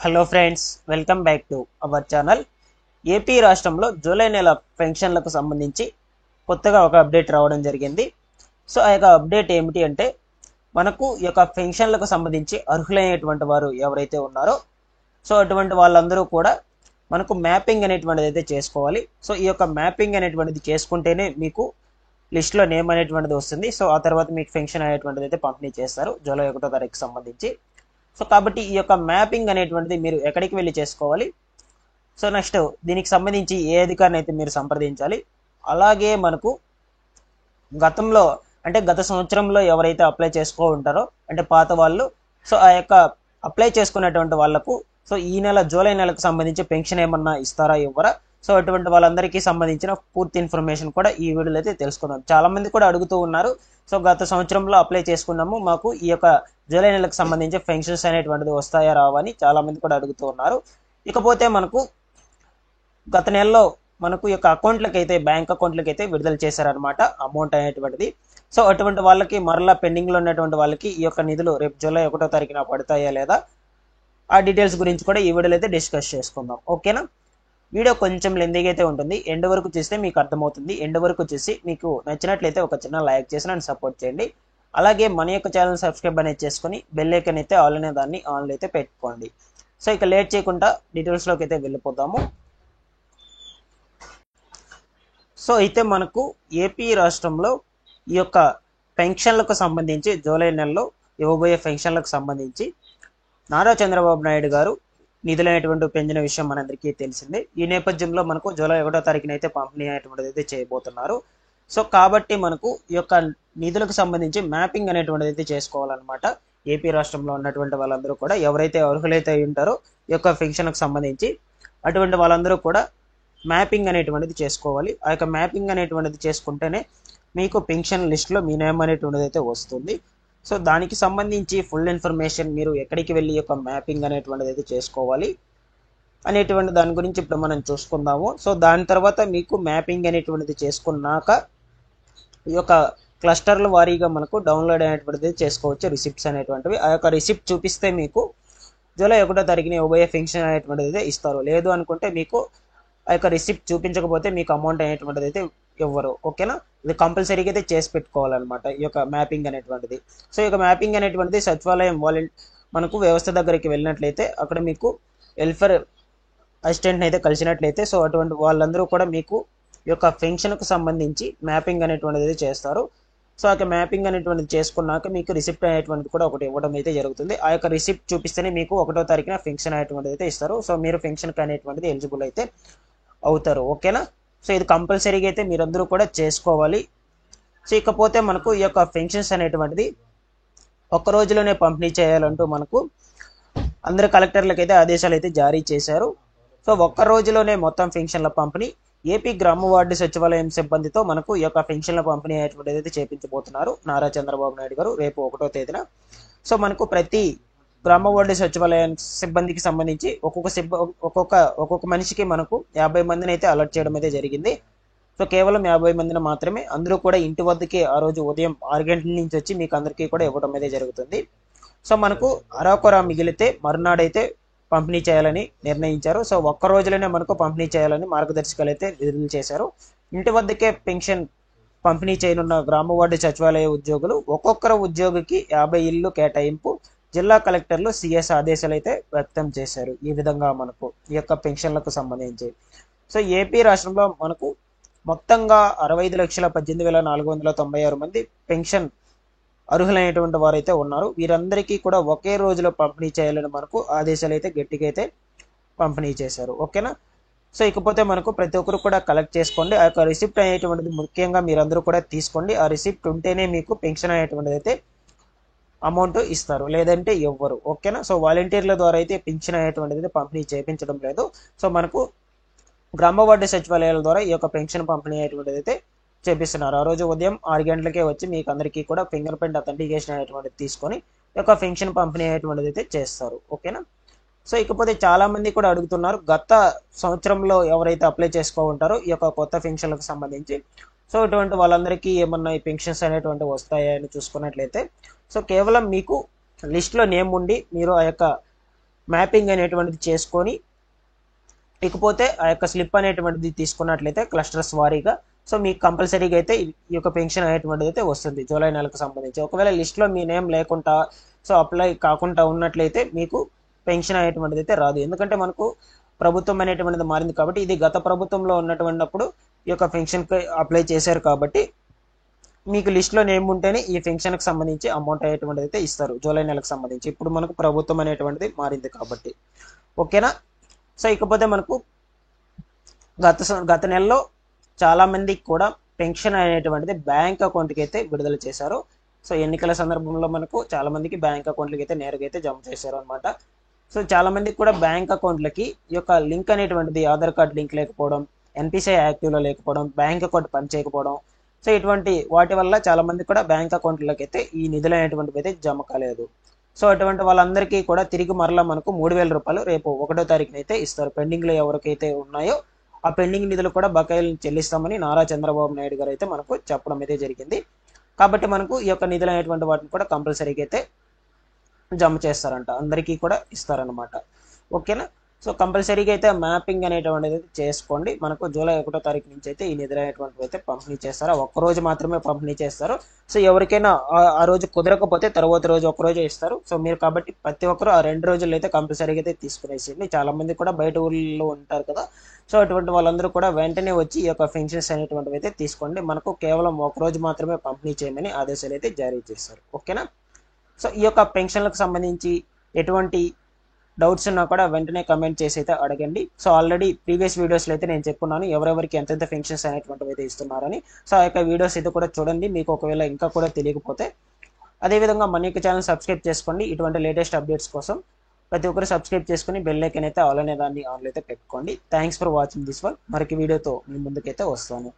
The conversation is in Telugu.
Hello friends, welcome back to our channel. AP రాష్ట్రంలో జూలై నెల పెన్షన్లకు సంబంధించి కొత్తగా ఒక అప్డేట్ రావడం జరిగింది. సో ఆ యొక్క అప్డేట్ ఏమిటి అంటే, మనకు ఈ యొక్క పెన్షన్లకు సంబంధించి అర్హులైనటువంటి వారు ఎవరైతే ఉన్నారో సో అటువంటి వాళ్ళందరూ కూడా మనకు మ్యాపింగ్ అనేటువంటిది అయితే చేసుకోవాలి. సో ఈ యొక్క మ్యాపింగ్ అనేటువంటిది చేసుకుంటేనే మీకు లిస్ట్లో నేమ్ అనేటువంటిది వస్తుంది. సో ఆ తర్వాత మీకు పెన్షన్ అనేటువంటిది అయితే పంపిణీ చేస్తారు జూలై 1వ తారీఖుకి సంబంధించి. సో కాబట్టి ఈ యొక్క మ్యాపింగ్ అనేటువంటిది మీరు ఎక్కడికి వెళ్ళి చేసుకోవాలి. సో నెక్స్ట్ దీనికి సంబంధించి ఏ అధికారిని అయితే మీరు సంప్రదించాలి. అలాగే మనకు గతంలో అంటే గత సంవత్సరంలో ఎవరైతే అప్లై చేసుకో ఉంటారో అంటే పాత వాళ్ళు, సో ఆ యొక్క అప్లై చేసుకునేటువంటి వాళ్లకు సో ఈ నెల జూలై నెలకు సంబంధించి పెన్షన్ ఏమన్నా ఇస్తారా ఇవ్వరా, సో అటువంటి వాళ్ళందరికీ సంబంధించిన పూర్తి ఇన్ఫర్మేషన్ కూడా ఈ వీడియోలో అయితే తెలుసుకుందాం. చాలా మంది కూడా అడుగుతూ ఉన్నారు, సో గత సంవత్సరంలో అప్లై చేసుకున్నాము, మాకు ఈ యొక్క జూలై నెలకు సంబంధించి పెన్షన్స్ అనేటువంటిది వస్తాయా రావా అని చాలా మంది కూడా అడుగుతూ ఉన్నారు. ఇకపోతే మనకు గత నెలలో మనకు ఈ యొక్క అకౌంట్లకి అయితే బ్యాంక్ అకౌంట్లకి అయితే విడుదల చేశారనమాట అమౌంట్ అనేటువంటిది. సో అటువంటి వాళ్ళకి మరలా పెండింగ్లో ఉన్నటువంటి వాళ్ళకి ఈ యొక్క నిధులు రేపు జూలై 1వ తారీఖున పడతాయా లేదా, ఆ డీటెయిల్స్ గురించి కూడా ఈ వీడియోలో అయితే డిస్కస్ చేసుకుందాం. ఓకేనా. వీడియో కొంచెం లెందీగా అయితే ఉంటుంది, ఎండ్ వరకు చూస్తే మీకు అర్థమవుతుంది. ఎండ్ వరకు చూసి మీకు నచ్చినట్లయితే ఒక చిన్న లైక్ చేసి నన్ను సపోర్ట్ చేయండి. అలాగే మన యొక్క ఛానల్ సబ్స్క్రైబ్ అనేది చేసుకొని బెల్ ఐకాన్ అయితే ఆల్ అనే దాన్ని ఆన్లో అయితే పెట్టుకోండి. సో ఇక లేట్ చేయకుండా డీటెయిల్స్లోకి అయితే వెళ్ళిపోతాము. సో అయితే మనకు ఏపీ రాష్ట్రంలో ఈ యొక్క పెన్షన్లకు సంబంధించి జూలై నెలలో ఇవ్వబోయే పెన్షన్లకు సంబంధించి నారా చంద్రబాబు నాయుడు గారు నిధులైనటువంటి పెంచిన విషయం మనందరికీ తెలిసిందే. ఈ నేపథ్యంలో మనకు జూలై 1వ తారీఖున అయితే పంపిణీ అనేటువంటిది అయితే చేయబోతున్నారు. సో కాబట్టి మనకు ఈ యొక్క నిధులకు సంబంధించి మ్యాపింగ్ అనేటువంటిది అయితే చేసుకోవాలన్నమాట. ఏపీ రాష్ట్రంలో ఉన్నటువంటి వాళ్ళందరూ కూడా ఎవరైతే అర్హులైతే ఉంటారో ఈ యొక్క పెన్షన్కు సంబంధించి అటువంటి వాళ్ళందరూ కూడా మ్యాపింగ్ అనేటువంటిది చేసుకోవాలి. ఆ యొక్క మ్యాపింగ్ అనేటువంటిది చేసుకుంటేనే మీకు పెన్షన్ లిస్ట్లో మీ నేమ్ అనేటువంటిది అయితే వస్తుంది. సో దానికి సంబంధించి ఫుల్ ఇన్ఫర్మేషన్ మీరు ఎక్కడికి వెళ్ళి యొక్క మ్యాపింగ్ అనేటువంటిది అయితే చేసుకోవాలి అనేటువంటి దాని గురించి ఇప్పుడు మనం చూసుకుందాము. సో దాని తర్వాత మీకు మ్యాపింగ్ అనేటువంటిది చేసుకున్నాక ఈ యొక్క క్లస్టర్ల వారీగా మనకు డౌన్లోడ్ అనేటువంటిది చేసుకోవచ్చు రిసిప్ట్స్ అనేటువంటివి. ఆ యొక్క రిసిప్ట్ చూపిస్తే మీకు జూలై 1వ తారీఖున ఇవ్వబోయే పెన్షన్ అనేటువంటిది అయితే ఇస్తారు. లేదు అనుకుంటే మీకు ఆ యొక్క రిసిప్ట్ చూపించకపోతే మీకు అమౌంట్ అనేటువంటిది అయితే ఇవ్వరు. ఓకేనా. ఇది కంపల్సరీగా అయితే చేసి పెట్టుకోవాలన్నమాట ఈ యొక్క మ్యాపింగ్ అనేటువంటిది. సో ఈ యొక్క మ్యాపింగ్ అనేటువంటిది సచివాలయం మనకు వ్యవస్థ దగ్గరికి వెళ్ళినట్లయితే అక్కడ మీకు వెల్ఫేర్ అసిస్టెంట్ని అయితే కలిసినట్లయితే సో అటువంటి వాళ్ళందరూ కూడా మీకు ఈ యొక్క పెన్షన్కు సంబంధించి మ్యాపింగ్ అనేటువంటిది చేస్తారు. సో ఆ యొక్క మ్యాపింగ్ అనేటువంటిది చేసుకున్నాక మీకు రిసిప్ట్ అనేటువంటిది కూడా ఒకటి ఇవ్వడం అయితే జరుగుతుంది. ఆ యొక్క రిసిప్ట్ చూపిస్తేనే మీకు 1వ తారీఖున పెన్షన్ అనేటువంటిది అయితే ఇస్తారు. సో మీరు పెన్షన్కి అనేటువంటిది ఎలిజిబుల్ అయితే అవుతారు. ఓకేనా. సో ఇది కంపల్సరీగా అయితే మీరందరూ కూడా చేసుకోవాలి. సో ఇకపోతే మనకు ఈ యొక్క పెన్షన్స్ అనేటువంటిది ఒక్క రోజులోనే పంపిణీ చేయాలంటూ మనకు అందరు కలెక్టర్లకు అయితే ఆదేశాలు అయితే జారీ చేశారు. సో ఒక్క రోజులోనే మొత్తం పెన్షన్ల పంపిణీ ఏపీ గ్రామ వార్డు సచివాలయం సిబ్బందితో మనకు ఈ యొక్క పెన్షన్ల పంపిణీ అనేటువంటిది అయితే చేపించబోతున్నారు నారా చంద్రబాబు నాయుడు గారు రేపు 1వ తేదీన. సో మనకు ప్రతి గ్రామ వార్డు సచివాలయం సిబ్బందికి సంబంధించి ఒక్కొక్క మనిషికి మనకు 50 మందిని అయితే అలర్ట్ చేయడం అయితే జరిగింది. సో కేవలం 50 మందిని మాత్రమే, అందరూ కూడా ఇంటి వద్దకే ఆ రోజు ఉదయం 6 గంటల నుంచి వచ్చి మీకు అందరికీ కూడా ఇవ్వడం అయితే జరుగుతుంది. సో మనకు అరాకొరా మిగిలితే మరునాడైతే పంపిణీ చేయాలని నిర్ణయించారు. సో ఒక్క రోజులోనే మనకు పంపిణీ చేయాలని మార్గదర్శకాలు అయితే విడుదల చేశారు. ఇంటి వద్దకే పెన్షన్ పంపిణీ చేయనున్న గ్రామ వార్డు సచివాలయ ఉద్యోగులు ఒక్కొక్కరు ఉద్యోగికి 50 ఇళ్ళు కేటాయింపు జిల్లా కలెక్టర్లు సిఎస్ ఆదేశాలు అయితే వ్యక్తం చేశారు. ఈ విధంగా మనకు ఈ యొక్క పెన్షన్లకు సంబంధించి సో ఏపీ రాష్ట్రంలో మనకు మొత్తంగా 65,18,496 మంది పెన్షన్ అర్హులైనటువంటి వారైతే ఉన్నారు. వీరందరికీ కూడా ఒకే రోజులో పంపిణీ చేయాలని మనకు ఆదేశాలు అయితే గట్టిగా అయితే పంపిణీ చేశారు. ఓకేనా. సో ఇకపోతే మనకు ప్రతి ఒక్కరు కూడా కలెక్ట్ చేసుకోండి. ఆ యొక్క రిసిప్ట్ అనేటువంటిది ముఖ్యంగా మీరందరూ కూడా తీసుకోండి. ఆ రిసిప్ట్ ఉంటేనే మీకు పెన్షన్ అనేటువంటిది అయితే అమౌంట్ ఇస్తారు, లేదంటే ఇవ్వరు. ఓకేనా. సో వాలంటీర్ల ద్వారా అయితే పెన్షన్ అనేటువంటిది పంపిణీ చేయించడం లేదు. సో మనకు గ్రామ వార్డు సచివాలయాల ద్వారా ఈ యొక్క పెన్షన్ పంపిణీ అనేటువంటిది అయితే చేపిస్తున్నారు. ఆ రోజు ఉదయం 6 గంటలకే వచ్చి మీకు అందరికీ కూడా ఫింగర్ ప్రింట్ అథెంటికేషన్ అనేటువంటిది తీసుకొని ఈ యొక్క పెన్షన్ పంపిణీ అనేటువంటిది అయితే చేస్తారు. ఓకేనా. సో ఇకపోతే చాలా మంది కూడా అడుగుతున్నారు, గత సంవత్సరంలో ఎవరైతే అప్లై చేసుకో ఉంటారో ఈ యొక్క కొత్త పెన్షన్లకు సంబంధించి సో ఇటువంటి వాళ్ళందరికీ ఏమన్నా ఈ పెన్షన్స్ అనేటువంటి వస్తాయా అని చూసుకున్నట్లయితే సో కేవలం మీకు లిస్ట్లో నేమ్ ఉండి మీరు ఆ యొక్క మ్యాపింగ్ అనేటువంటిది చేసుకొని ఇకపోతే ఆ యొక్క స్లిప్ అనేటువంటిది తీసుకున్నట్లయితే క్లస్టర్స్ వారీగా సో మీకు కంపల్సరీగా అయితే ఈ యొక్క పెన్షన్ అనేటువంటిది అయితే వస్తుంది జూలై నెలకు సంబంధించి. ఒకవేళ లిస్ట్లో మీ నేమ్ లేకుండా సో అప్లై కాకుండా ఉన్నట్లయితే మీకు పెన్షన్ అనేటువంటిది అయితే రాదు. ఎందుకంటే మనకు ప్రభుత్వం అనేటువంటిది మారింది కాబట్టి, ఇది గత ప్రభుత్వంలో ఉన్నటువంటిప్పుడు ఈ యొక్క పెన్షన్కి అప్లై చేశారు కాబట్టి మీకు లిస్ట్లో నేమ్ ఉంటేనే ఈ పెన్షన్కి సంబంధించి అమౌంట్ అనేటువంటిది అయితే ఇస్తారు జూలై నెలకు సంబంధించి. ఇప్పుడు మనకు ప్రభుత్వం అనేటువంటిది మారింది కాబట్టి ఓకేనా. సో ఇకపోతే మనకు గత నెలలో చాలామందికి కూడా పెన్షన్ అనేటువంటిది బ్యాంక్ అకౌంట్కి అయితే విడుదల చేశారు. సో ఎన్నికల సందర్భంలో మనకు చాలామందికి బ్యాంక్ అకౌంట్లకి అయితే నేరుగా అయితే జమ చేశారు అనమాట. సో చాలామందికి కూడా బ్యాంక్ అకౌంట్లకి ఈ యొక్క లింక్ అనేటువంటిది ఆధార్ కార్డ్ లింక్ లేకపోవడం, ఎన్పిసిఐ యాక్టివ్లో లేకపోవడం, బ్యాంక్ అకౌంట్ పనిచేయకపోవడం, సో ఇటువంటి వాటి వల్ల చాలామంది కూడా బ్యాంక్ అకౌంట్లకి అయితే ఈ నిధులు అనేటువంటివి అయితే జమ కాలేదు. సో అటువంటి వాళ్ళందరికీ కూడా తిరిగి మరలా మనకు 3,000 రూపాయలు రేపు 1వ తారీఖున అయితే ఇస్తారు. పెండింగ్లో ఎవరికైతే ఉన్నాయో ఆ పెండింగ్ నిధులు కూడా బకాయిలు చెల్లిస్తామని నారా చంద్రబాబు నాయుడు గారు అయితే మనకు చెప్పడం అయితే జరిగింది. కాబట్టి మనకు ఈ యొక్క నిధులు అనేటువంటి వాటిని కూడా కంపల్సరీగా అయితే జమ చేస్తారంట, అందరికీ కూడా ఇస్తారనమాట. ఓకేనా. సో కంపల్సరీగా అయితే మ్యాపింగ్ అనేటువంటిది చేసుకోండి. మనకు జూలై 1వ తారీఖు నుంచి అయితే ఈ నిధులు అనేటువంటివి అయితే పంపిణీ చేస్తారు. ఒక్కరోజు మాత్రమే పంపిణీ చేస్తారు. సో ఎవరికైనా ఆ రోజు కుదరకపోతే తర్వాత రోజు ఒక్కరోజే ఇస్తారు. సో మీరు కాబట్టి ప్రతి ఒక్కరు ఆ 2 రోజుల్లో అయితే కంపల్సరీగా అయితే తీసుకునేసింది. చాలామంది కూడా బయట ఊళ్ళో ఉంటారు కదా, సో అటువంటి వాళ్ళందరూ కూడా వెంటనే వచ్చి ఈ యొక్క పెన్షన్స్ అనేటువంటివి అయితే తీసుకోండి. మనకు కేవలం ఒక రోజు మాత్రమే పంపిణీ చేయమని ఆదేశాలు అయితే జారీ చేశారు. ఓకేనా. సో ఈ యొక్క పెన్షన్లకు సంబంధించి ఎటువంటి డౌట్స్ ఉన్నా కూడా వెంటనే కమెంట్ చేసి అయితే అడగండి. సో ఆల్రెడీ ప్రీవియస్ వీడియోస్లో అయితే నేను చెప్పుకున్నాను ఎవరెవరికి ఎంతెంత పెన్షన్స్ అనేటువంటివి అయితే ఇస్తున్నారని. సో ఆ యొక్క వీడియోస్ అయితే కూడా చూడండి, మీకు ఒకవేళ ఇంకా కూడా తెలియకపోతే. అదేవిధంగా మన యొక్క ఛానల్ సబ్స్క్రైబ్ చేసుకోండి ఇటువంటి లేటెస్ట్ అప్డేట్స్ కోసం. ప్రతి ఒక్కరు సబ్స్క్రైబ్ చేసుకుని బెల్ ఐకాన్ అయితే ఆల్ అనే దాన్ని ఆన్లో అయితే పెట్టుకోండి. Thanks for watching this one. మరొక వీడియోతో మీ ముందుకైతే వస్తాను.